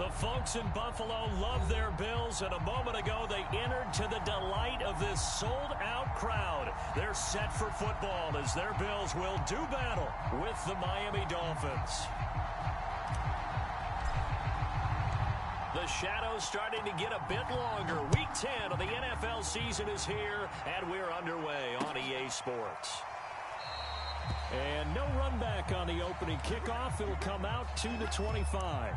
The folks in Buffalo love their Bills, and a moment ago they entered to the delight of this sold-out crowd. They're set for football as their Bills will do battle with the Miami Dolphins. The shadow's starting to get a bit longer. Week 10 of the NFL season is here, and we're underway on EA Sports. And no run back on the opening kickoff. It'll come out to the 25.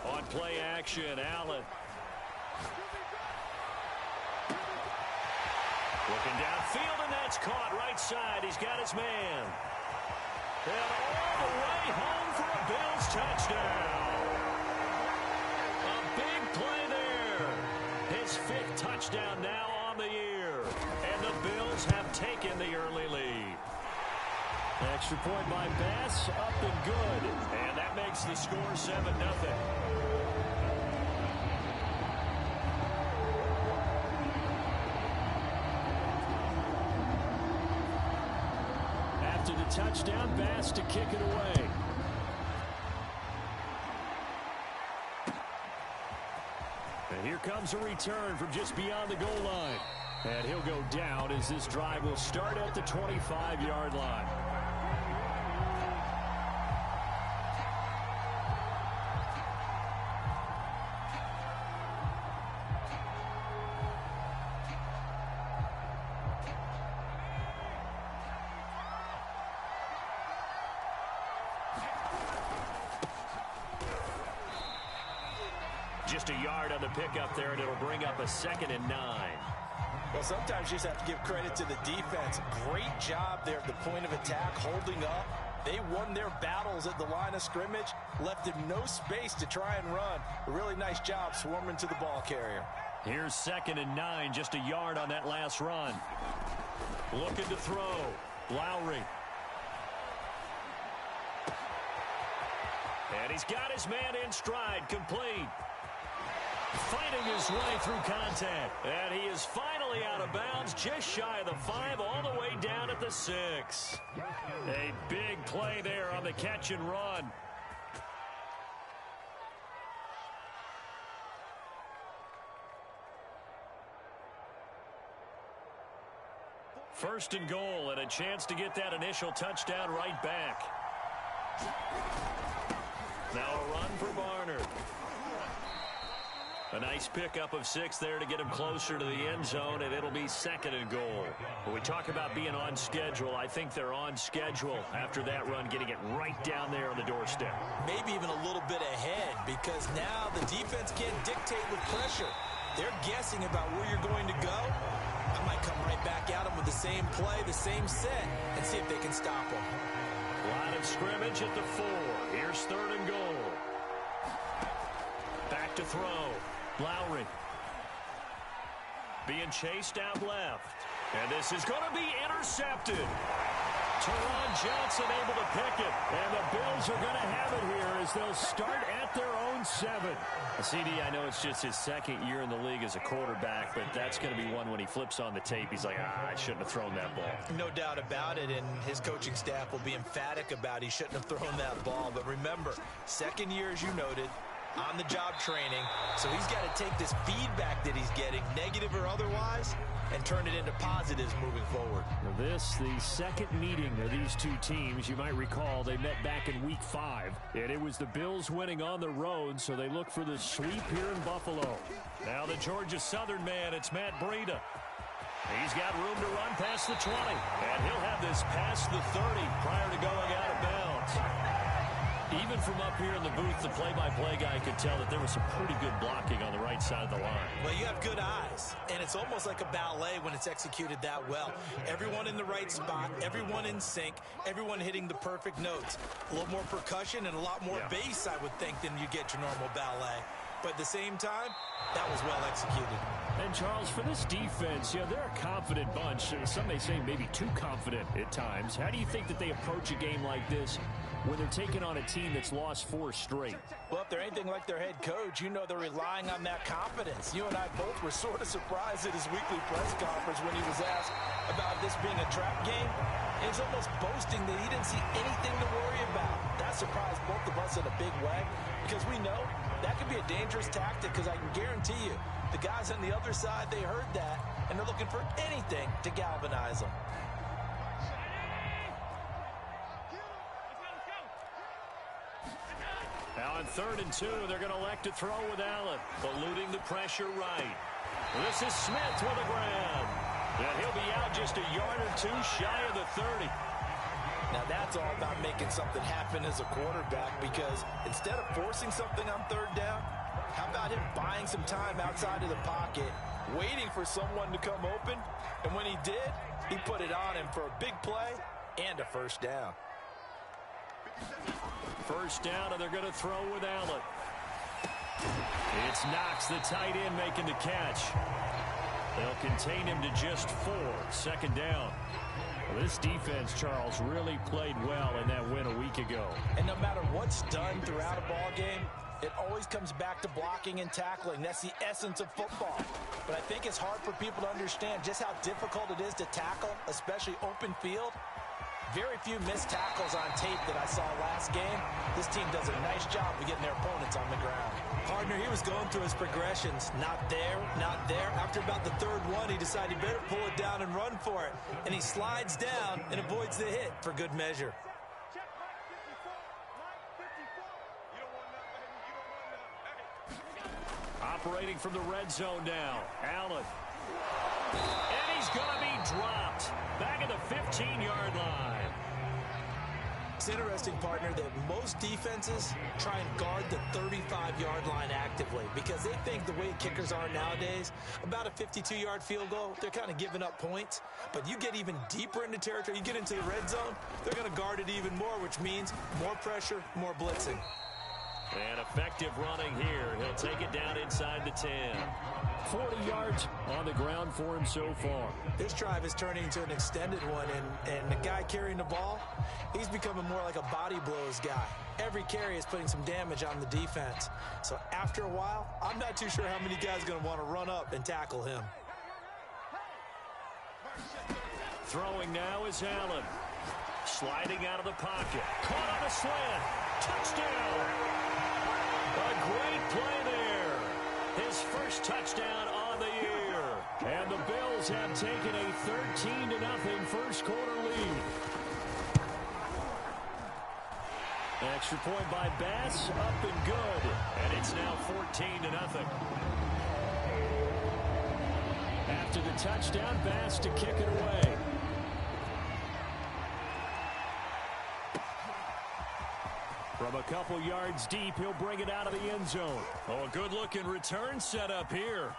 On play action, Allen. Looking downfield, and that's caught right side. He's got his man. And all the way home for a Bills touchdown. A big play there. His 5th touchdown now on the year. And the Bills have taken the early lead. Extra point by Bass, up and good. And that makes the score 7-0. After the touchdown, Bass to kick it away. And here comes a return from just beyond the goal line. And he'll go down as this drive will start at the 25-yard line. Just a yard on the pickup there, and it'll bring up a 2nd and 9. Well, sometimes you just have to give credit to the defense. Great job there at the point of attack, holding up. They won their battles at the line of scrimmage, left him no space to try and run. A really nice job swarming to the ball carrier. Here's 2nd and 9, just a yard on that last run. Looking to throw. Lowry. And he's got his man in stride, complete. Fighting his way through contact. And he is finally out of bounds, just shy of the 5, all the way down at the 6. A big play there on the catch and run. First and goal, and a chance to get that initial touchdown right back. Now a run for Barnard. A nice pickup of 6 there to get him closer to the end zone, and it'll be 2nd and goal. When we talk about being on schedule, I think they're on schedule after that run, getting it right down there on the doorstep. Maybe even a little bit ahead, because now the defense can't dictate with pressure. They're guessing about where you're going to go. I might come right back at them with the same play, the same set, and see if they can stop them. Line of scrimmage at the 4. Here's 3rd and goal. Back to throw. Lowry. Being chased out left. And this is going to be intercepted. Teron Johnson able to pick it. And the Bills are going to have it here as they'll start at their own 7. CD, I know it's just his 2nd year in the league as a quarterback, but that's going to be one when he flips on the tape. He's like, I shouldn't have thrown that ball. No doubt about it, and his coaching staff will be emphatic about he shouldn't have thrown that ball. But remember, 2nd year, as you noted, on-the-job training, so he's got to take this feedback that he's getting, negative or otherwise, and turn it into positives moving forward. This, the 2nd meeting of these two teams. You might recall they met back in Week 5, and it was the Bills winning on the road, so they look for the sweep here in Buffalo. Now the Georgia Southern man, it's Matt Breida. He's got room to run past the 20, and he'll have this past the 30 prior to going out of bounds. Even from up here in the booth, the play-by-play guy could tell that there was some pretty good blocking on the right side of the line. Well, you have good eyes, and it's almost like a ballet when it's executed that well. Everyone in the right spot, everyone in sync, everyone hitting the perfect notes. A little more percussion and a lot more bass, I would think, than you get your normal ballet. But at the same time, that was well executed. And, Charles, for this defense, they're a confident bunch. Some may say maybe too confident at times. How do you think that they approach a game like this when they're taking on a team that's lost 4 straight? Well, if they're anything like their head coach, they're relying on that confidence. You and I both were sort of surprised at his weekly press conference when he was asked about this being a trap game. And he's almost boasting that he didn't see anything to worry about. That surprised both of us in a big way because we know that could be a dangerous tactic because I can guarantee you the guys on the other side, they heard that, and they're looking for anything to galvanize them. Now on 3rd and 2, they're going to elect to throw with Allen, eluding the pressure right. This is Smith with a grab. And he'll be out just a yard or 2 shy of the 30. Now that's all about making something happen as a quarterback because instead of forcing something on 3rd down, how about him buying some time outside of the pocket, waiting for someone to come open, and when he did, he put it on him for a big play and a 1st down. 1st down, and they're going to throw with Allen. It's Knox, the tight end, making the catch. They'll contain him to just 4. 2nd down. Well, this defense, Charles, really played well in that win a week ago. And no matter what's done throughout a ball game, it always comes back to blocking and tackling. That's the essence of football. But I think it's hard for people to understand just how difficult it is to tackle, especially open field. Very few missed tackles on tape that I saw last game. This team does a nice job of getting their opponents on the ground. Partner, he was going through his progressions. Not there, not there. After about the 3rd one, he decided he better pull it down and run for it. And he slides down and avoids the hit for good measure. Operating from the red zone now, Allen. And he's going to be dropped back at the 15-yard line. It's interesting, partner, that most defenses try and guard the 35-yard line actively because they think the way kickers are nowadays, about a 52-yard field goal, they're kind of giving up points. But you get even deeper into territory, you get into the red zone, they're going to guard it even more, which means more pressure, more blitzing. And effective running here. He'll take it down inside the 10. 40 yards on the ground for him so far. This drive is turning into an extended one, and the guy carrying the ball, he's becoming more like a body blows guy. Every carry is putting some damage on the defense. So after a while, I'm not too sure how many guys are going to want to run up and tackle him. Throwing now is Allen. Sliding out of the pocket. Caught on a slant. Touchdown. A great play there. His first touchdown on the year. And the Bills have taken a 13-0 first quarter lead. Extra point by Bass, up and good. And it's now 14-0. After the touchdown, Bass to kick it away. From a couple yards deep, he'll bring it out of the end zone. Oh, a good-looking return set up here.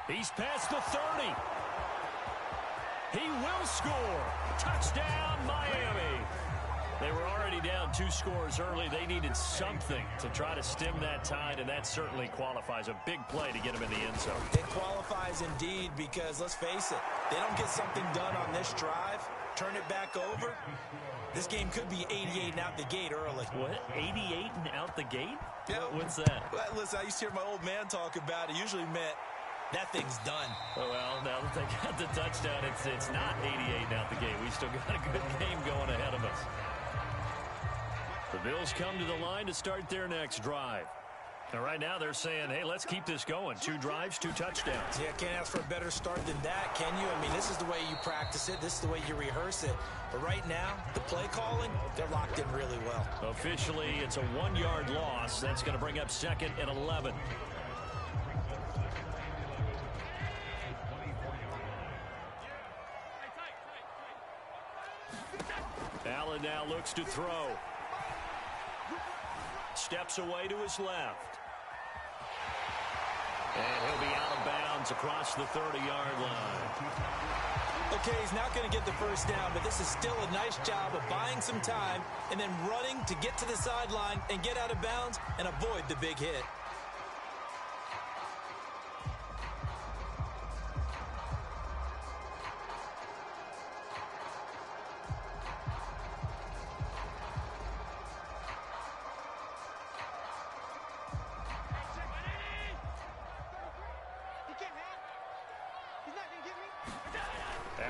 He's past the 30. He will score. Touchdown, Miami. They were already down 2 scores early. They needed something to try to stem that tide, and that certainly qualifies. A big play to get him in the end zone. It qualifies indeed because, let's face it, they don't get something done on this drive, turn it back over, this game could be 88 and out the gate early. What? 88 and out the gate? Yeah. What's that? Well, listen, I used to hear my old man talk about it. Usually meant that thing's done. Oh, well, now that they got the touchdown, it's not 88 and out the gate. We still got a good game going ahead of us. The Bills come to the line to start their next drive. Now, right now, they're saying, hey, let's keep this going. 2 drives, 2 touchdowns. Yeah, can't ask for a better start than that, can you? I mean, this is the way you practice it. This is the way you rehearse it. But right now, the play calling, they're locked in really well. Officially, it's a 1-yard loss. That's going to bring up 2nd and 11. Allen now looks to throw. Steps away to his left. And he'll be out of bounds across the 30-yard line. Okay, he's not going to get the first down, but this is still a nice job of buying some time and then running to get to the sideline and get out of bounds and avoid the big hit.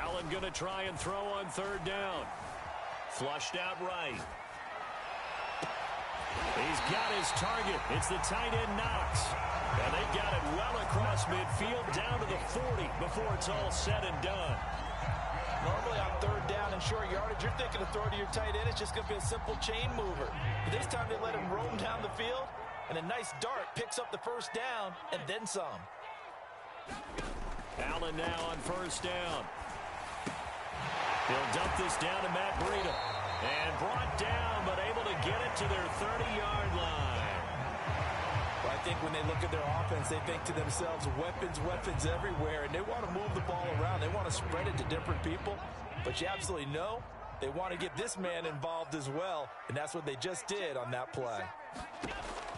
Allen going to try and throw on third down. Flushed out right. He's got his target. It's the tight end Knox. And they got it well across midfield down to the 40 before it's all said and done. Normally on third down and short yardage, you're thinking of throwing to your tight end. It's just going to be a simple chain mover. But this time they let him roam down the field, and a nice dart picks up the first down and then some. Allen now on first down. He'll dump this down to Matt Breida. And brought down, but able to get it to their 30-yard line. Well, I think when they look at their offense, they think to themselves, weapons, weapons everywhere, and they want to move the ball around. They want to spread it to different people, but you absolutely know they want to get this man involved as well, and that's what they just did on that play.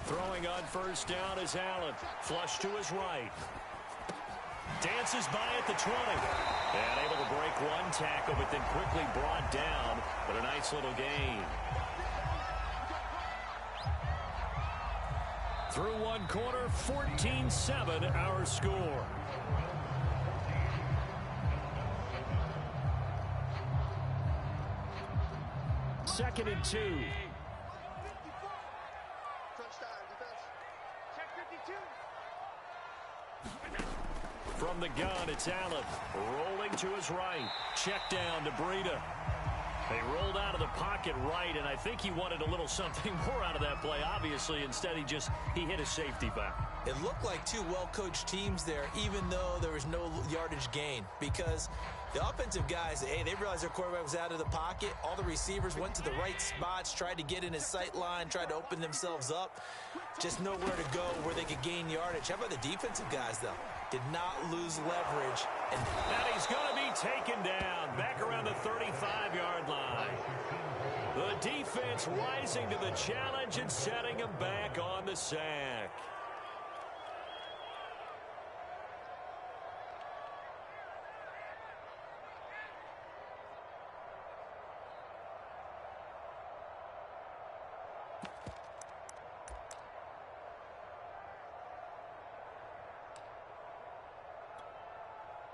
Throwing on first down is Allen. Flush to his right. Dances by at the 20. And able to break one tackle, but then quickly brought down. But a nice little gain. Through one quarter, 14-7 our score. Second and 2. From the gun, it's Allen. Rolling to his right. Check down to Breida. They rolled out of the pocket right, and I think he wanted a little something more out of that play, obviously. Instead, he hit a safety back. It looked like two well-coached teams there, even though there was no yardage gain, because the offensive guys, hey, they realized their quarterback was out of the pocket. All the receivers went to the right spots, tried to get in his sight line, tried to open themselves up. Just nowhere to go where they could gain yardage. How about the defensive guys, though? Did not lose leverage. And he's going to be taken down back around the 35-yard line. The defense rising to the challenge and setting him back on the sack.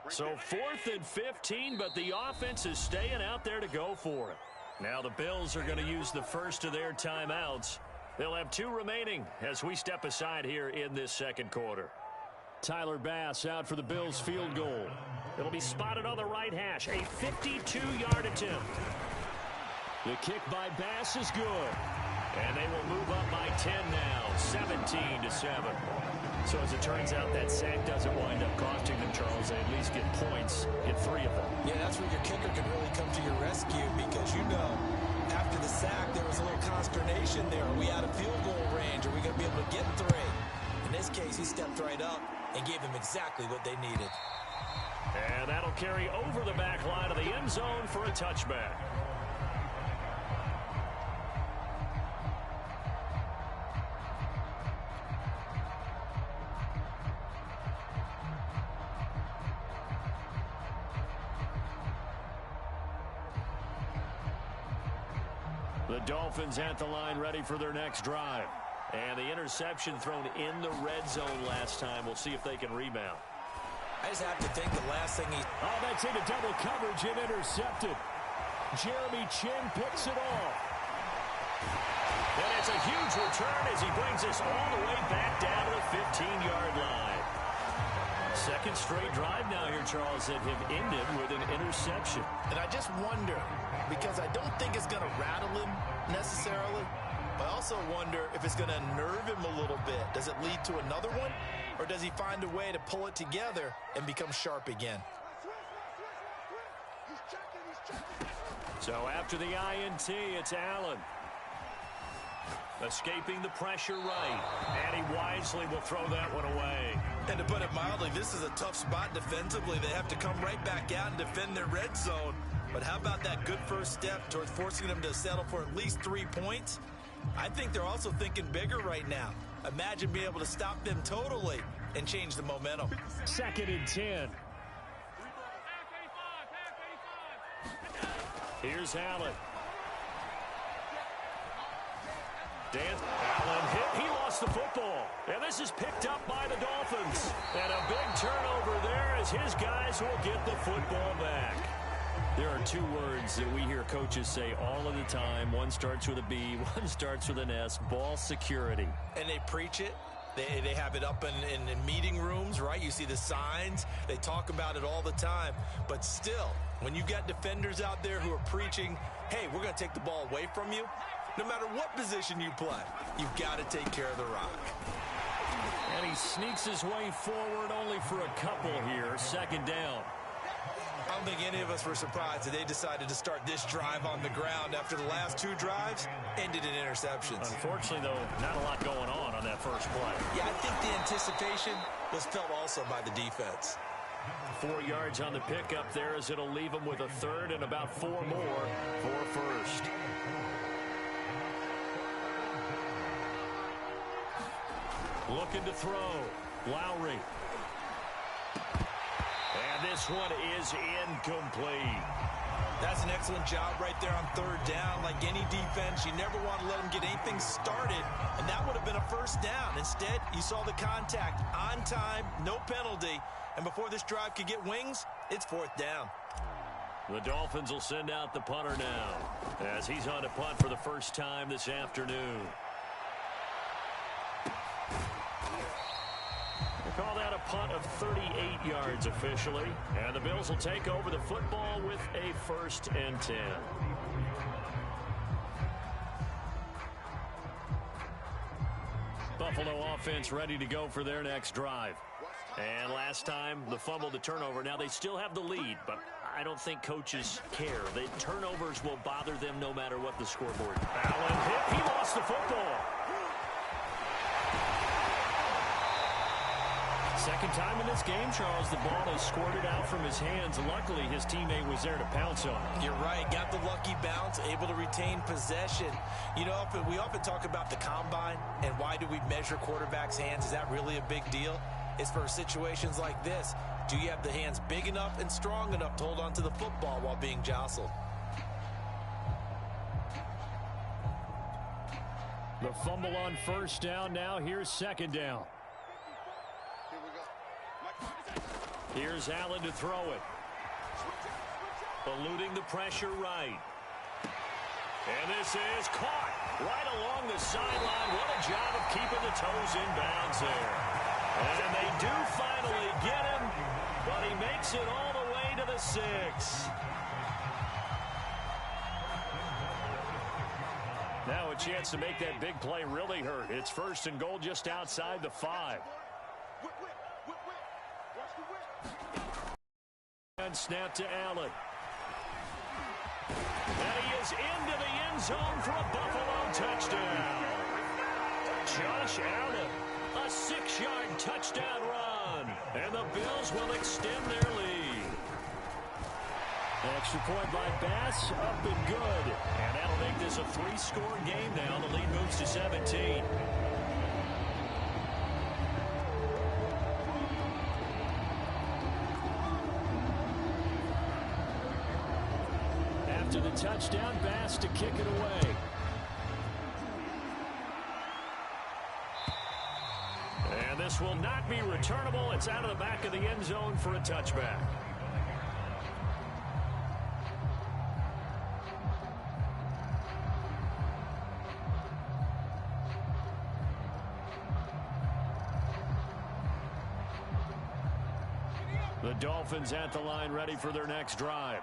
So 4th and 15, but the offense is staying out there to go for it. Now the Bills are going to use the first of their timeouts. They'll have 2 remaining as we step aside here in this second quarter. Tyler Bass out for the Bills field goal. It'll be spotted on the right hash. A 52-yard attempt. The kick by Bass is good. And they will move up by 10 now, 17-7. So as it turns out, that sack doesn't wind up costing them, Charles. They at least get points in 3 of them. Yeah, that's where your kicker can really come to your rescue, because you know, after the sack, there was a little consternation there. Are we out of field goal range? Are we going to be able to get 3? In this case, he stepped right up and gave them exactly what they needed. And that'll carry over the back line of the end zone for a touchback. The Dolphins at the line ready for their next drive. And the interception thrown in the red zone last time. We'll see if they can rebound. I just have to think the last thing Oh, that's into double coverage and intercepted. Jeremy Chin picks it off. And it's a huge return as he brings us all the way back down to the 15-yard line. Second straight drive now here, Charles, that have ended with an interception. And I just wonder, because I don't think it's going to rattle him necessarily, but I also wonder if it's going to nerve him a little bit. Does it lead to another one, or does he find a way to pull it together and become sharp again? So after the INT, it's Allen. Escaping the pressure right. And he wisely will throw that one away. And to put it mildly, this is a tough spot defensively. They have to come right back out and defend their red zone. But how about that good first step towards forcing them to settle for at least 3 points? I think they're also thinking bigger right now. Imagine being able to stop them totally and change the momentum. 2nd and 10. Here's Allen. Allen hit. He lost the football. And this is picked up by the Dolphins. And a big turnover there as his guys will get the football back. There are two words that we hear coaches say all of the time. One starts with a B, one starts with an S, ball security. And they preach it. They have it up in meeting rooms, right? You see the signs. They talk about it all the time. But still, when you got defenders out there who are preaching, hey, we're going to take the ball away from you, no matter what position you play, you've got to take care of the rock. And he sneaks his way forward only for a couple here. Second down. I don't think any of us were surprised that they decided to start this drive on the ground after the last two drives ended in interceptions. Unfortunately, though, not a lot going on that first play. Yeah, I think the anticipation was felt also by the defense. 4 yards on the pickup there as it'll leave them with a third and about 4 more for first. Looking to throw. Lowry. And this one is incomplete. That's an excellent job right there on third down. Like any defense, you never want to let them get anything started, and that would have been a first down. Instead, you saw the contact on time, no penalty, and before this drive could get wings, it's fourth down. The Dolphins will send out the punter now as he's on to punt for the first time this afternoon. Call that a punt of 38 yards officially. And the Bills will take over the football with a 1st and 10. Buffalo offense ready to go for their next drive. And last time, the fumble, the turnover. Now they still have the lead, but I don't think coaches care. The turnovers will bother them no matter what the scoreboard. Allen hit. He lost the football. Second time in this game, Charles, the ball is squirted out from his hands. Luckily, his teammate was there to pounce on it. You're right. Got the lucky bounce, able to retain possession. You know, we often talk about the combine and why do we measure quarterbacks' hands. Is that really a big deal? It's for situations like this. Do you have the hands big enough and strong enough to hold on to the football while being jostled? The fumble on first down. Now here's second down. Here's Allen to throw it. Eluding the pressure right. And this is caught right along the sideline. What a job of keeping the toes in bounds there. And they do finally get him, but he makes it all the way to the 6. Now a chance to make that big play really hurt. It's 1st and goal just outside the 5. And snap to Allen. And he is into the end zone for a Buffalo touchdown. Josh Allen, a 6-yard touchdown run. And the Bills will extend their lead. Extra point by Bass, up and good. And that'll make this a 3-score game now. The lead moves to 17. After the touchdown, Bass to kick it away. And this will not be returnable. It's out of the back of the end zone for a touchback. The Dolphins at the line, ready for their next drive.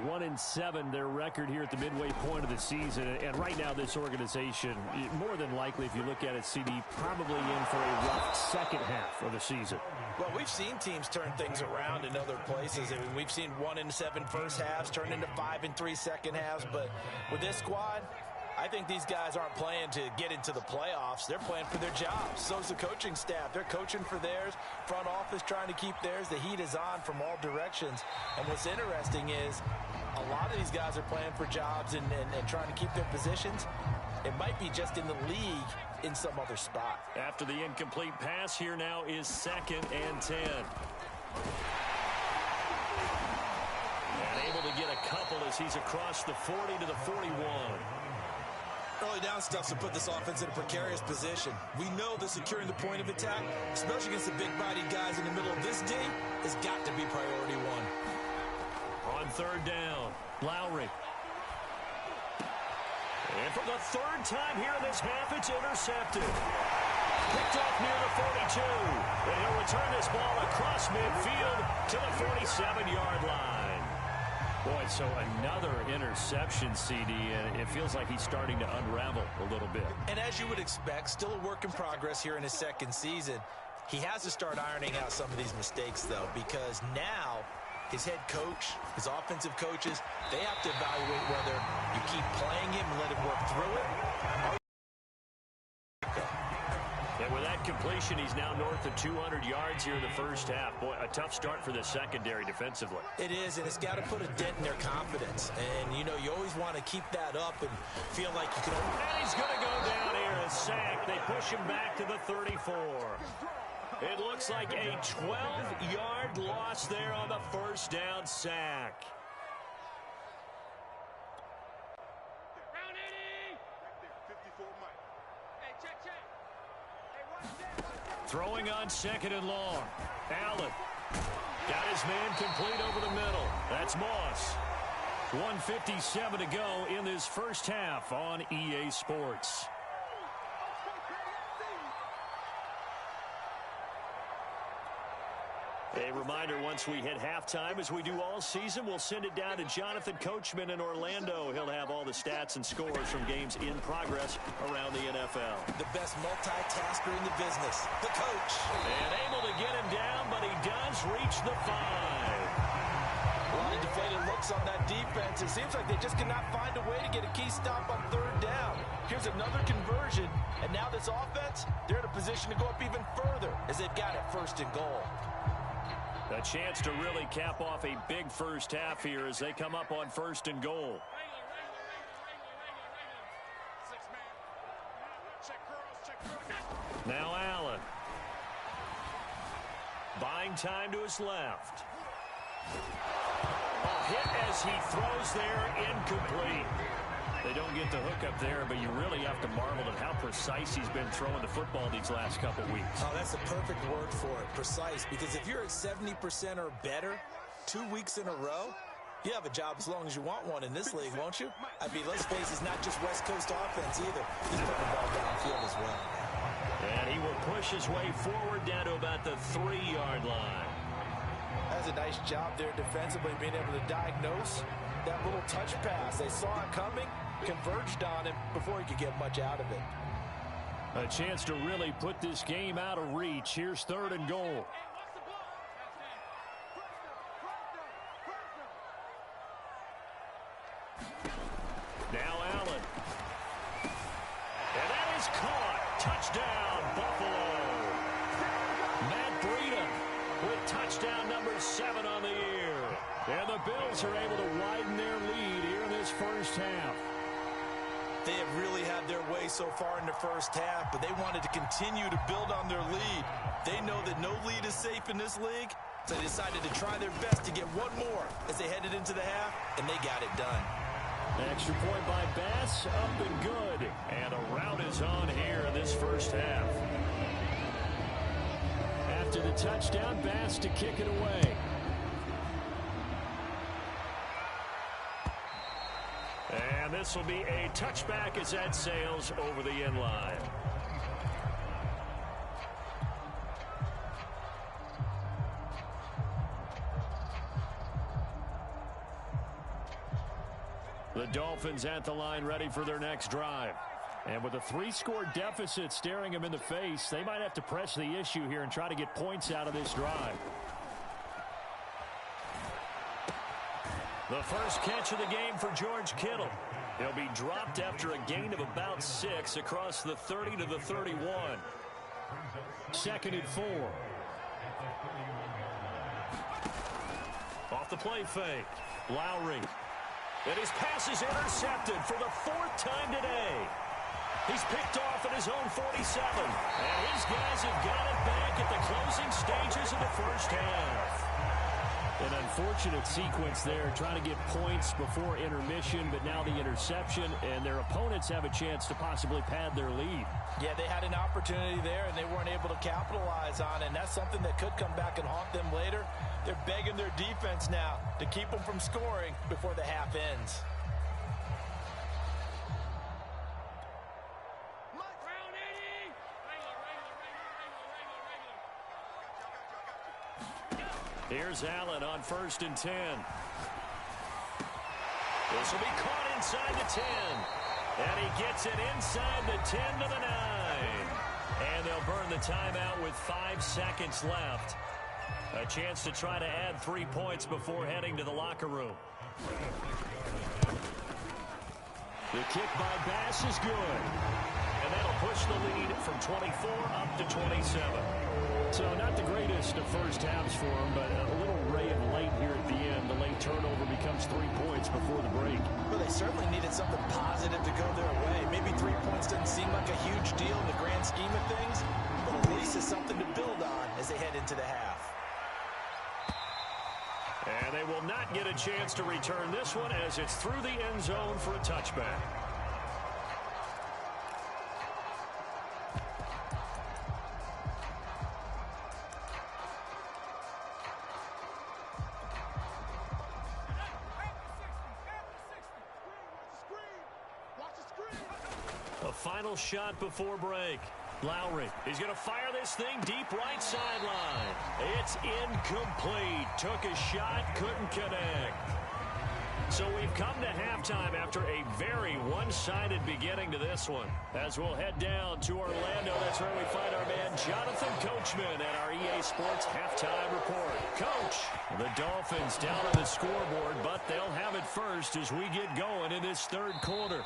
1-7, their record here at the midway point of the season. And right now, this organization, more than likely, if you look at it, CD, probably in for a rough second half of the season. Well, we've seen teams turn things around in other places. I mean, we've seen 1-7 first halves turn into 5-3 second halves. But with this squad, I think these guys aren't playing to get into the playoffs. They're playing for their jobs. So's the coaching staff. They're coaching for theirs. Front office trying to keep theirs. The heat is on from all directions. And what's interesting is a lot of these guys are playing for jobs and trying to keep their positions. It might be just in the league in some other spot. After the incomplete pass, here now is 2nd and 10. And able to get a couple as he's across the 40 to the 41. Early down stuff to put this offense in a precarious position. We know that securing the point of attack, especially against the big-bodied guys in the middle of this D, has got to be priority one. On on third down. Lowry. And for the third time here in this half, it's intercepted. Picked off near the 42. And he'll return this ball across midfield to the 47-yard line. Boy, so another interception, CD, and it feels like he's starting to unravel a little bit. And as you would expect, still a work in progress here in his second season. He has to start ironing out some of these mistakes, though, because now his head coach, his offensive coaches, they have to evaluate whether you keep playing him and let him work through it. And with that completion, he's now north of 200 yards here in the first half. Boy, a tough start for the secondary defensively. It is, and it's got to put a dent in their confidence. And, you know, you always want to keep that up and feel like you can... And he's going to go down here, a sack. They push him back to the 34. It looks like a 12-yard loss there on the first down sack. Throwing on second and long. Allen got his man complete over the middle. That's Moss. 1:57 to go in this first half on EA Sports. A reminder, once we hit halftime, as we do all season, we'll send it down to Jonathan Coachman in Orlando. He'll have all the stats and scores from games in progress around the NFL. The best multitasker in the business, the coach. And able to get him down, but he does reach the 5. A lot of deflated looks on that defense. It seems like they just cannot find a way to get a key stop on third down. Here's another conversion, and now this offense, they're in a position to go up even further as they've got it first and goal. A chance to really cap off a big first half here as they come up on first and goal. Now Allen. Buying time to his left. A hit as he throws there, incomplete. They don't get the hook up there, but you really have to marvel at how precise he's been throwing the football these last couple weeks. Oh, that's the perfect word for it, precise, because if you're at 70% or better 2 weeks in a row, you have a job as long as you want one in this league, won't you? I mean, let's face it, it's not just West Coast offense either. He's putting the ball downfield as well. And he will push his way forward down to about the 3-yard line. That's a nice job there defensively, being able to diagnose that little touch pass. They saw it coming, converged on him before he could get much out of it. A chance to really put this game out of reach. Here's third and goal. Now Allen. And that is caught. Touchdown, Buffalo. Matt Breida with touchdown number 7 on the year. And the Bills are able to widen their lead here in this first half. They have really had their way so far in the first half, but they wanted to continue to build on their lead. They know that no lead is safe in this league, so they decided to try their best to get one more as they headed into the half, and they got it done. Extra point by Bass, up and good. And a rout is on here in this first half. After the touchdown, Bass to kick it away. And this will be a touchback as that sails over the end line. The Dolphins at the line ready for their next drive. And with a 3-score deficit staring them in the face, they might have to press the issue here and try to get points out of this drive. The first catch of the game for George Kittle. He'll be dropped after a gain of about 6 across the 30 to the 31. 2nd and 4. Off the play fake. Lowry. And his pass is intercepted for the 4th time today. He's picked off at his own 47. And his guys have got it back at the closing stages of the first half. An unfortunate sequence there, trying to get points before intermission, but now the interception, and their opponents have a chance to possibly pad their lead. Yeah, they had an opportunity there, and they weren't able to capitalize on it, and that's something that could come back and haunt them later. They're begging their defense now to keep them from scoring before the half ends. Here's Allen on 1st and 10. This will be caught inside the 10. And he gets it inside the 10 to the 9. And they'll burn the timeout with 5 seconds left. A chance to try to add 3 points before heading to the locker room. The kick by Bass is good. And that'll push the lead from 24 up to 27. So not the greatest of first halves for him, but a little ray of light here at the end. The late turnover becomes 3 points before the break. Well, they certainly needed something positive to go their way. Maybe 3 points doesn't seem like a huge deal in the grand scheme of things, but at least it's something to build on as they head into the half. And they will not get a chance to return this one as it's through the end zone for a touchback. A final shot before break. Lowry, he's going to fire this thing deep right sideline. It's incomplete. Took a shot, couldn't connect. So we've come to halftime after a very one-sided beginning to this one. As we'll head down to Orlando, that's where we find our man Jonathan Coachman at our EA Sports Halftime Report. Coach, the Dolphins down on the scoreboard, but they'll have it first as we get going in this third quarter.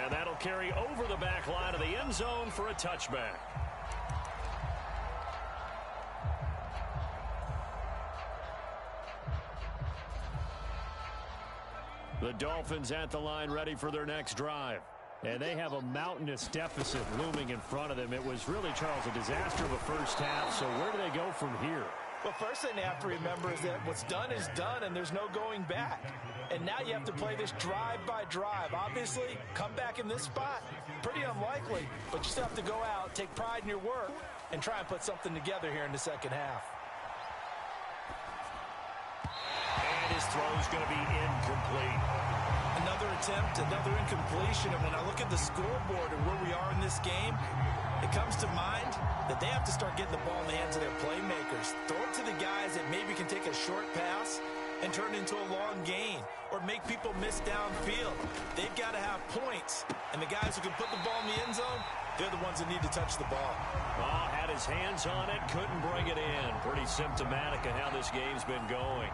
And that'll carry over the back line of the end zone for a touchback. The Dolphins at the line ready for their next drive. And they have a mountainous deficit looming in front of them. It was really, Charles, a disaster of a first half. So where do they go from here? Well, first thing they have to remember is that what's done is done, and there's no going back. And now you have to play this drive by drive. Obviously, come back in this spot, pretty unlikely, but you still have to go out, take pride in your work, and try and put something together here in the second half. And his throw is going to be incomplete. Another attempt, another incompletion, and when I look at the scoreboard and where we are in this game, it comes to mind that they have to start getting the ball in the hands of their playmakers. Throw it to the guys that maybe can take a short pass and turn it into a long gain or make people miss downfield. They've got to have points, and the guys who can put the ball in the end zone, they're the ones that need to touch the ball. Oh, had his hands on it, couldn't bring it in. Pretty symptomatic of how this game's been going.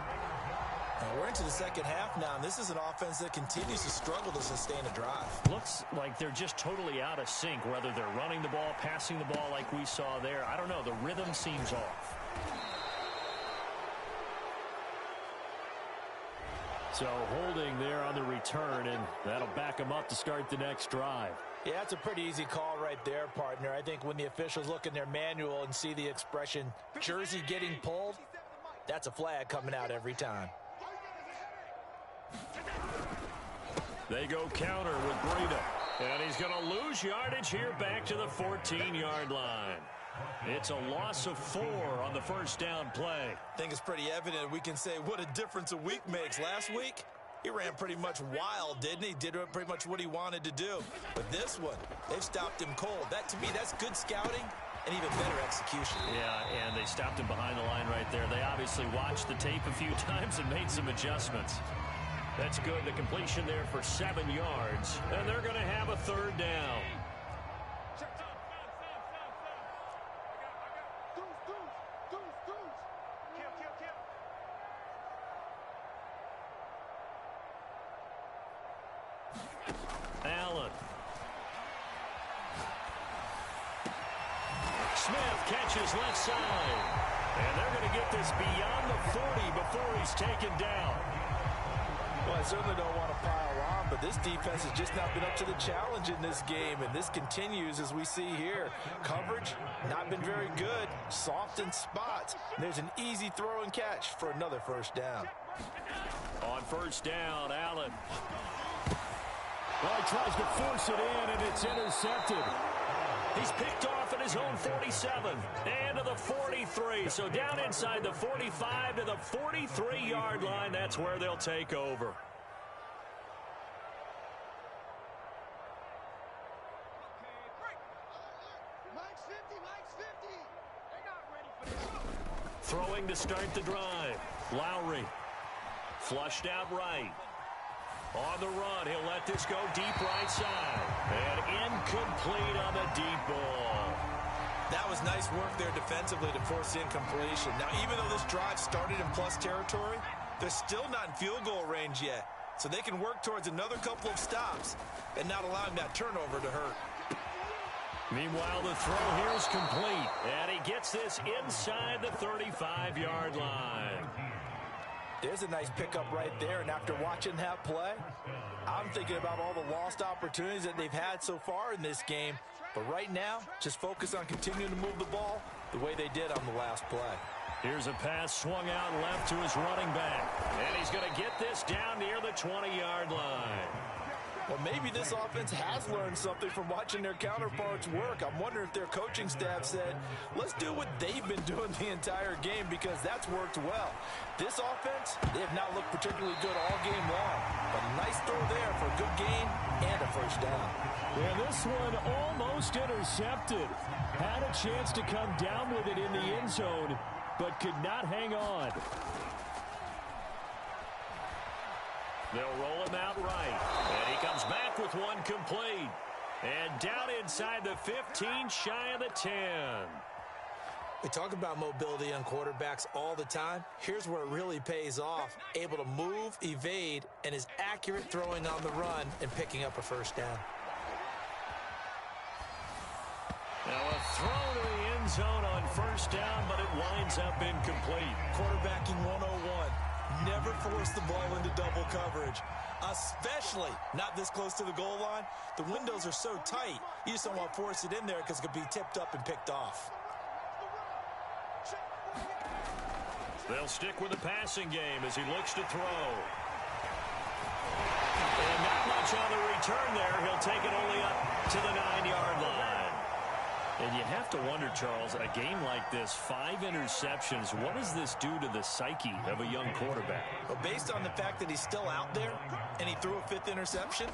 Now we're into the second half now, and this is an offense that continues to struggle to sustain a drive. Looks like they're just totally out of sync, whether they're running the ball, passing the ball like we saw there. I don't know. The rhythm seems off. So holding there on the return, and that'll back them up to start the next drive. Yeah, that's a pretty easy call right there, partner. I think when the officials look in their manual and see the expression, jersey getting pulled, that's a flag coming out every time. They go counter with Breida. And he's going to lose yardage here back to the 14-yard line. It's a loss of 4 on the first down play. I think it's pretty evident. We can say what a difference a week makes. Last week, he ran pretty much wild, didn't he? Did pretty much what he wanted to do. But this one, they've stopped him cold. That, to me, that's good scouting and even better execution. Yeah, and they stopped him behind the line right there. They obviously watched the tape a few times and made some adjustments. That's good. The completion there for 7 yards. And they're going to have a third down. Allen. Smith catches left side. And they're going to get this beyond the 40 before he's taken down. Well, I certainly don't want to pile on, but this defense has just not been up to the challenge in this game, and this continues as we see here. Coverage, not been very good, soft in spots. And there's an easy throw and catch for another first down. On first down, Allen. Well, he tries to force it in, and it's intercepted. He's picked off at his own 47 and to the 43. So down inside the 45 to the 43-yard line. That's where they'll take over. Throwing to start the drive. Lowry. Flushed out right. On the run, he'll let this go deep right side. And incomplete on the deep ball. That was nice work there defensively to force incompletion. Now, even though this drive started in plus territory, they're still not in field goal range yet. So they can work towards another couple of stops and not allowing that turnover to hurt. Meanwhile, the throw here is complete. And he gets this inside the 35-yard line. There's a nice pickup right there, and after watching that play, I'm thinking about all the lost opportunities that they've had so far in this game. But right now, just focus on continuing to move the ball the way they did on the last play. Here's a pass swung out left to his running back. And he's going to get this down near the 20-yard line. Well, maybe this offense has learned something from watching their counterparts work. I'm wondering if their coaching staff said, let's do what they've been doing the entire game, because that's worked well. This offense, they have not looked particularly good all game long. But a nice throw there for a good gain and a first down. And this one almost intercepted. Had a chance to come down with it in the end zone, but could not hang on. They'll roll him out right. And he comes back with one complete. And down inside the 15, shy of the 10. We talk about mobility on quarterbacks all the time. Here's where it really pays off. Able to move, evade, and is accurate throwing on the run and picking up a first down. Now a throw to the end zone on first down, but it winds up incomplete. Quarterbacking 101. Never force the ball into double coverage, especially not this close to the goal line. The windows are so tight, you just don't want to force it in there because it could be tipped up and picked off. They'll stick with the passing game as he looks to throw. And not much on the return there. He'll take it only up to the 9-yard line. And you have to wonder, Charles, a game like this, 5 interceptions, what does this do to the psyche of a young quarterback? Well, based on the fact that he's still out there and he threw a 5th interception,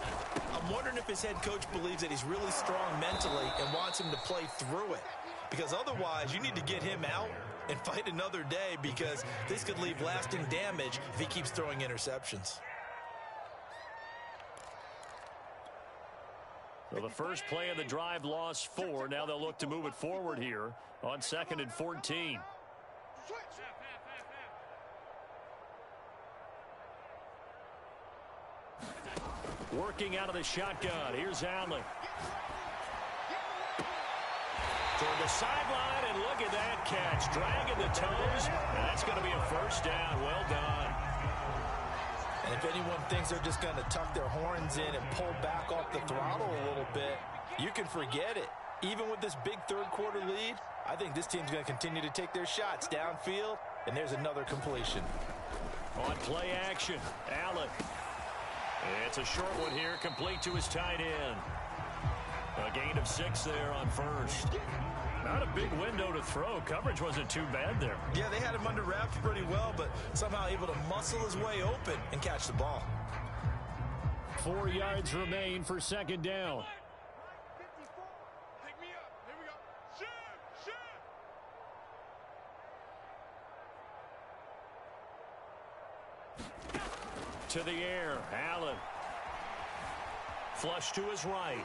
I'm wondering if his head coach believes that he's really strong mentally and wants him to play through it. Because otherwise, you need to get him out and fight another day, because this could leave lasting damage if he keeps throwing interceptions. Well, the first play of the drive lost 4. Now they'll look to move it forward here on 2nd and 14. Working out of the shotgun. Here's Allen. Toward the sideline, and look at that catch. Dragging the toes, and that's going to be a first down. Well done. And if anyone thinks they're just going to tuck their horns in and pull back off the throttle a little bit, you can forget it. Even with this big third-quarter lead, I think this team's going to continue to take their shots downfield, and there's another completion. On play action, Allen. It's a short one here, complete to his tight end. A gain of 6 there on first. Not a big window to throw. Coverage wasn't too bad there. Yeah, they had him under wraps pretty well, but somehow able to muscle his way open and catch the ball. 4 yards remain for 2nd down. To the air, Allen. Flush to his right.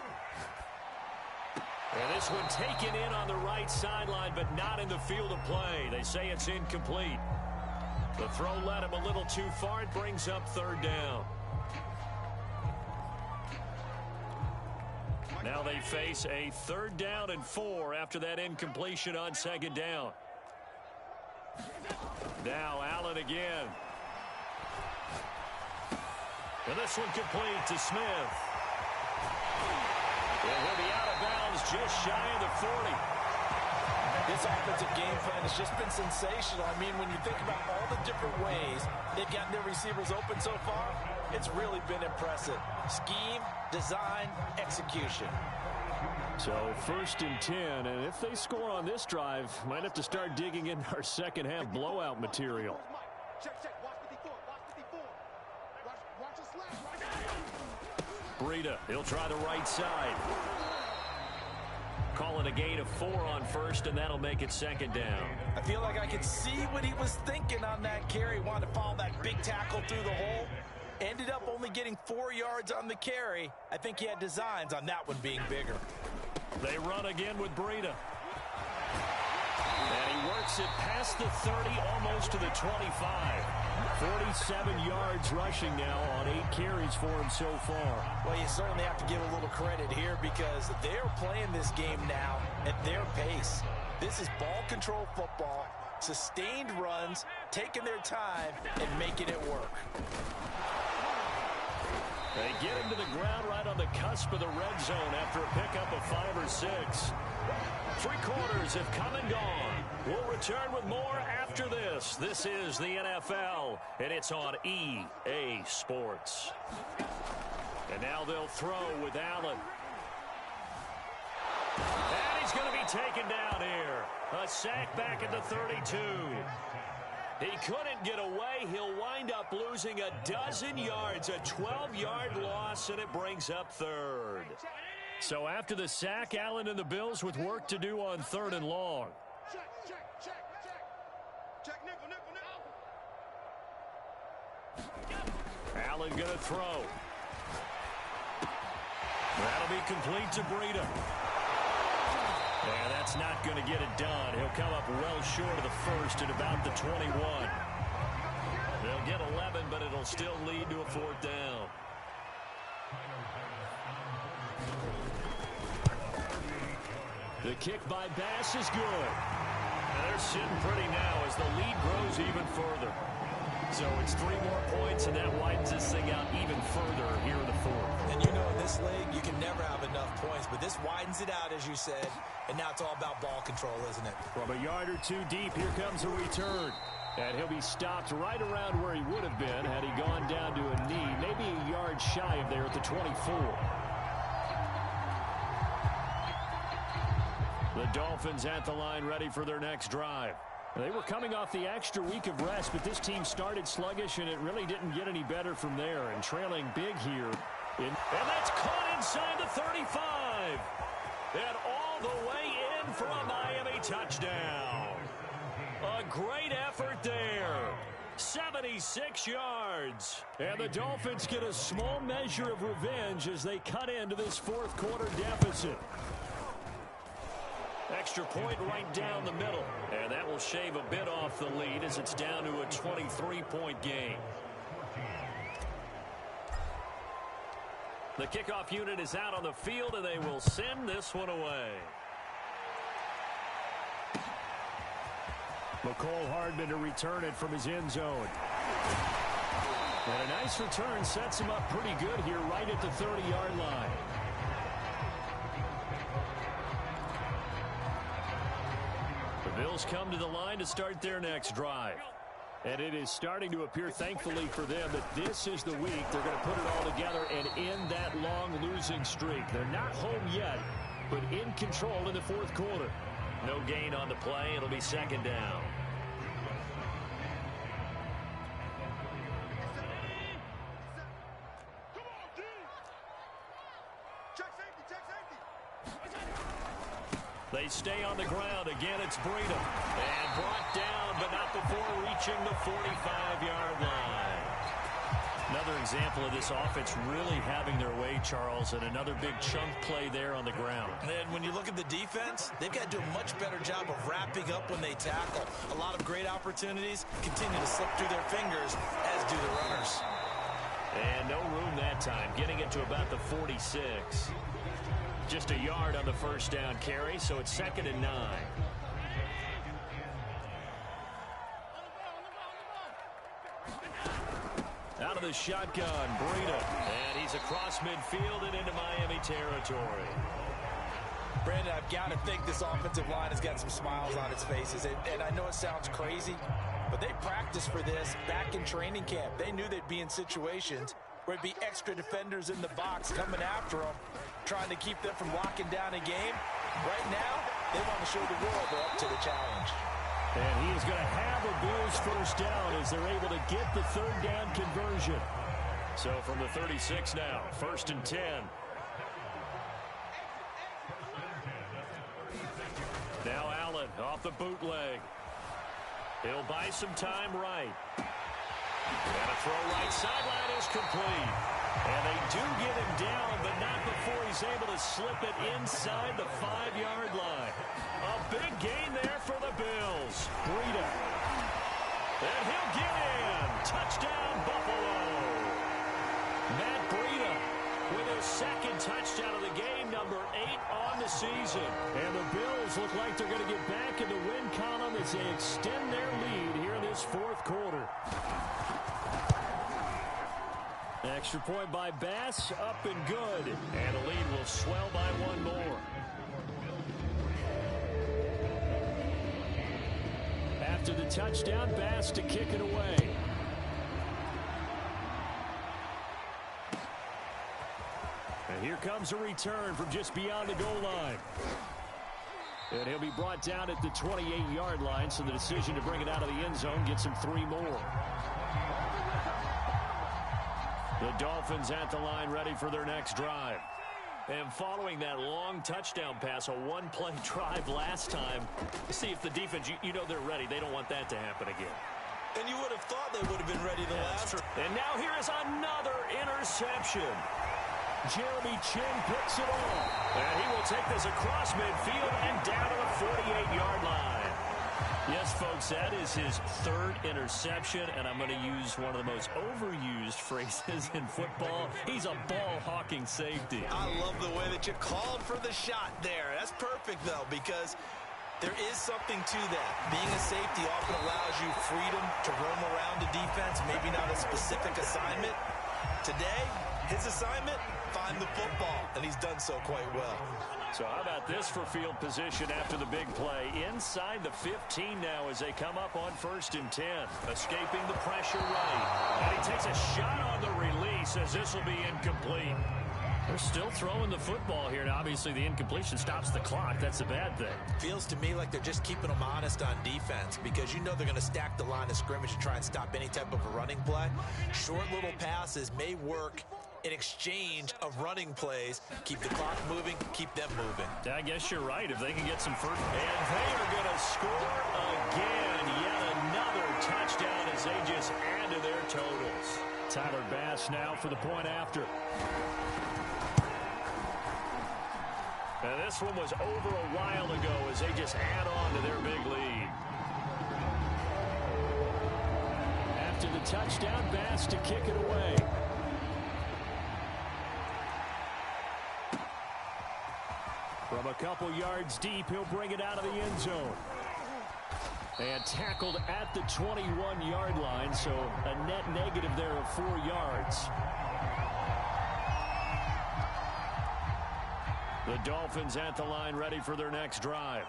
And this one taken in on the right sideline, but not in the field of play. They say it's incomplete. The throw led him a little too far. It brings up 3rd down. Now they face a 3rd down and 4 after that incompletion on 2nd down. Now Allen again. And this one complete to Smith. And he'll be out of bounds just shy of the 40. This offensive game plan has just been sensational. I mean, when you think about all the different ways they've gotten their receivers open so far, it's really been impressive. Scheme, design, execution. So 1st and 10, and if they score on this drive, might have to start digging in our second half blowout material. Breida, he'll try the right side. Calling a gain of 4 on 1st, and that'll make it 2nd down. I feel like I could see what he was thinking on that carry. Wanted to follow that big tackle through the hole. Ended up only getting 4 yards on the carry. I think he had designs on that one being bigger. They run again with Breida. And he works it past the 30, almost to the 25. 47 yards rushing now on 8 carries for him so far. Well, you certainly have to give a little credit here because they're playing this game now at their pace. This is ball control football, sustained runs, taking their time, and making it work. They get him to the ground right on the cusp of the red zone after a pickup of 5 or 6. 3 quarters have come and gone. We'll return with more after this. This is the NFL, and it's on EA Sports. And now they'll throw with Allen. And he's going to be taken down here. A sack back at the 32. He couldn't get away. He'll wind up losing a dozen yards, a 12-yard loss, and it brings up 3rd. So after the sack, Allen and the Bills with work to do on 3rd and long. Allen going to throw. That'll be complete to Breida. Yeah, that's not going to get it done. He'll come up well short of the 1st at about the 21. They'll get 11, but it'll still lead to a 4th down. The kick by Bass is good. And they're sitting pretty now as the lead grows even further. So it's 3 more points, and that widens this thing out even further here in the 4th. And you know in this league, you can never have enough points, but this widens it out, as you said, and now it's all about ball control, isn't it? From a yard or 2 deep, here comes a return. And he'll be stopped right around where he would have been had he gone down to a knee, maybe a yard shy of there at the 24. The Dolphins at the line ready for their next drive. They were coming off the extra week of rest, but this team started sluggish, and it really didn't get any better from there. And trailing big here. And that's caught inside the 35. And all the way in for a Miami touchdown. A great effort there. 76 yards. And the Dolphins get a small measure of revenge as they cut into this 4th quarter deficit. Extra point right down the middle. And that will shave a bit off the lead as it's down to a 23-point game. The kickoff unit is out on the field, and they will send this one away. McCole Hardman to return it from his end zone. And a nice return sets him up pretty good here right at the 30-yard line. The Bills come to the line to start their next drive. And it is starting to appear, thankfully for them, that this is the week they're going to put it all together and end that long losing streak. They're not home yet, but in control in the 4th quarter. No gain on the play. It'll be 2nd down. They stay on the ground. Again, it's Breida. And brought down, but not before reaching the 45-yard line. Another example of this offense really having their way, Charles, and another big chunk play there on the ground. And when you look at the defense, they've got to do a much better job of wrapping up when they tackle. A lot of great opportunities continue to slip through their fingers, as do the runners. And no room that time, getting it to about the 46. Just a yard on the 1st down carry, so it's 2nd and 9. Out of the shotgun. Breida. And he's across midfield and into Miami territory. Brandon, I've got to think this offensive line has got some smiles on its faces. And I know it sounds crazy, but they practiced for this back in training camp. They knew they'd be in situations where it'd be extra defenders in the box coming after them, trying to keep them from locking down a game. Right now, they want to show the world they're up to the challenge. And he is going to have a Bills first down as they're able to get the third down conversion. So from the 36 now, 1st and 10. Now Allen off the bootleg. He'll buy some time right. And a throw right sideline is complete. And they do get him down, but not before he's able to slip it inside the 5-yard line. A big gain there for the Bills. Breida. And he'll get in. Touchdown, Buffalo. Matt Breida with his second touchdown of the game, number 8 on the season. And the Bills look like they're going to get back in the win column as they extend their lead here in this fourth quarter. Extra point by Bass, up and good. And the lead will swell by one more. After the touchdown, Bass to kick it away. And here comes a return from just beyond the goal line. And he'll be brought down at the 28-yard line, so the decision to bring it out of the end zone gets him 3 more. The Dolphins at the line ready for their next drive. And following that long touchdown pass, a one-play drive last time, see if the defense, you know they're ready. They don't want that to happen again. And you would have thought they would have been ready the last. And now here is another interception. Jeremy Chin picks it off. And he will take this across midfield and down to the 48-yard line. Yes, folks, that is his 3rd interception, and I'm going to use one of the most overused phrases in football. He's a ball-hawking safety. I love the way that you called for the shot there. That's perfect, though, because there is something to that. Being a safety often allows you freedom to roam around the defense, maybe not a specific assignment. Today, his assignment, find the football, and he's done so quite well. So how about this for field position after the big play? Inside the 15 now as they come up on 1st and 10. Escaping the pressure right. And he takes a shot on the release as this will be incomplete. They're still throwing the football here. Now, obviously, the incompletion stops the clock. That's a bad thing. Feels to me like they're just keeping them honest on defense because you know they're going to stack the line of scrimmage and try and stop any type of a running play. Short little passes may work in exchange of running plays. Keep the clock moving, keep them moving. I guess you're right. If they can get some first. And they are going to score again. Yet another touchdown as they just add to their totals. Tyler Bass now for the point after. And this one was over a while ago as they just add on to their big lead. After the touchdown, Bass to kick it away. From a couple yards deep, he'll bring it out of the end zone. And tackled at the 21-yard line, so a net negative there of 4 yards. The Dolphins at the line ready for their next drive.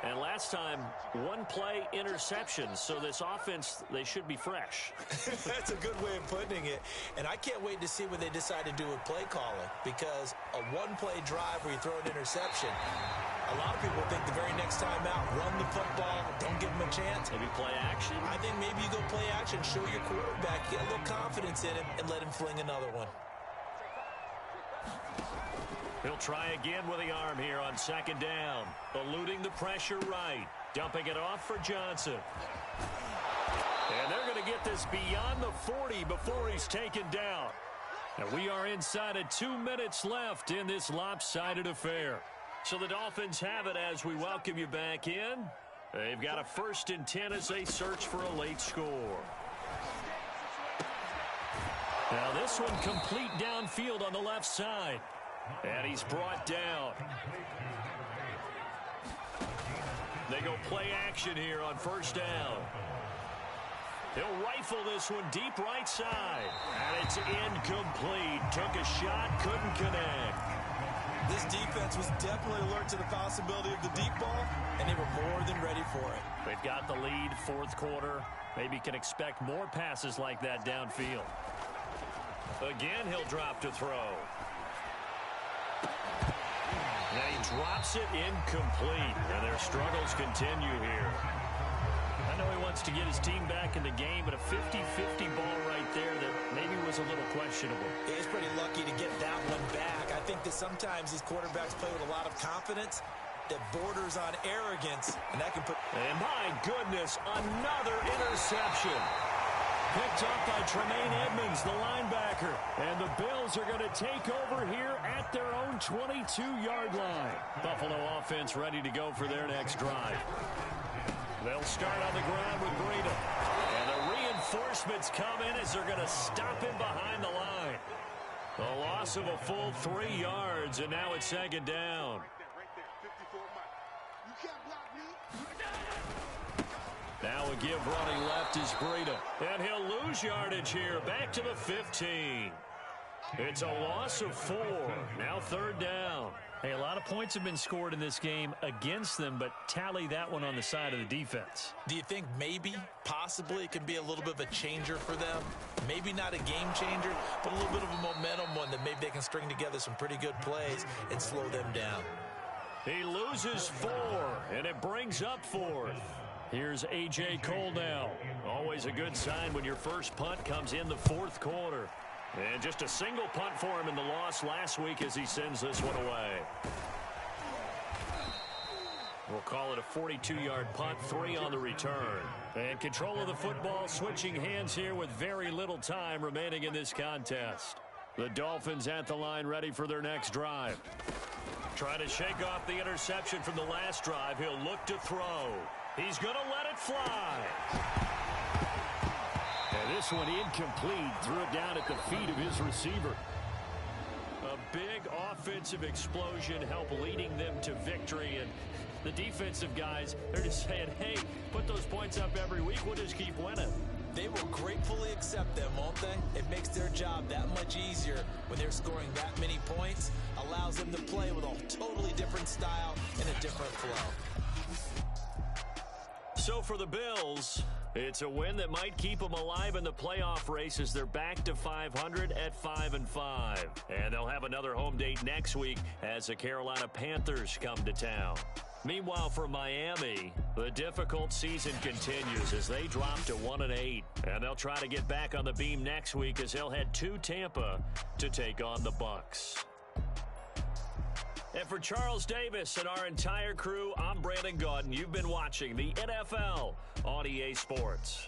And last time, one-play interception. So this offense, they should be fresh. That's a good way of putting it. And I can't wait to see what they decide to do with play calling. Because a one-play drive where you throw an interception, a lot of people think the very next time out, run the football, don't give them a chance. Maybe play action? I think maybe you go play action, show your quarterback, get a little confidence in him, and let him fling another one. He'll try again with the arm here on 2nd down. Eluding the pressure right. Dumping it off for Johnson. And they're going to get this beyond the 40 before he's taken down. And we are inside of 2 minutes left in this lopsided affair. So the Dolphins have it as we welcome you back in. They've got a 1st and 10 as they search for a late score. Now this one complete downfield on the left side. And he's brought down. They go play action here on 1st down. He'll rifle this one deep right side. And it's incomplete. Took a shot, couldn't connect. This defense was definitely alert to the possibility of the deep ball, and they were more than ready for it. They've got the lead, fourth quarter. Maybe can expect more passes like that downfield. Again, he'll drop to throw. And he drops it incomplete, and their struggles continue here. I know he wants to get his team back in the game, but a 50-50 ball right there that maybe was a little questionable. He's pretty lucky to get that one back. I think that sometimes these quarterbacks play with a lot of confidence that borders on arrogance, and that can put... And my goodness, another interception. Picked up by Tremaine Edmonds, the linebacker. And the Bills are going to take over here at their own 22-yard line. Buffalo offense ready to go for their next drive. They'll start on the ground with Breida. And the reinforcements come in as they're going to stop him behind the line. A loss of a full 3 yards, and now it's second down. Now a give running left is Breida. And he'll lose yardage here. Back to the 15. It's a loss of 4. Now third down. Hey, a lot of points have been scored in this game against them, but tally that one on the side of the defense. Do you think maybe, possibly, it can be a little bit of a changer for them? Maybe not a game changer, but a little bit of a momentum one that maybe they can string together some pretty good plays and slow them down. He loses 4, and it brings up 4th. Here's A.J. Cole now. Always a good sign when your first punt comes in the fourth quarter. And just a single punt for him in the loss last week as he sends this one away. We'll call it a 42-yard punt, 3 on the return. And control of the football switching hands here with very little time remaining in this contest. The Dolphins at the line ready for their next drive. Trying to shake off the interception from the last drive. He'll look to throw. He's going to let it fly. And this one incomplete. Threw it down at the feet of his receiver. A big offensive explosion helped leading them to victory. And the defensive guys, they're just saying, hey, put those points up every week. We'll just keep winning. They will gratefully accept them, won't they? It makes their job that much easier when they're scoring that many points. Allows them to play with a totally different style and a different flow. So for the Bills, it's a win that might keep them alive in the playoff race as they're back to 500 at 5-5. And they'll have another home date next week as the Carolina Panthers come to town. Meanwhile, for Miami, the difficult season continues as they drop to 1-8. And they'll try to get back on the beam next week as they'll head to Tampa to take on the Bucs. And for Charles Davis and our entire crew, I'm Brandon Gaudin. You've been watching the NFL on EA Sports.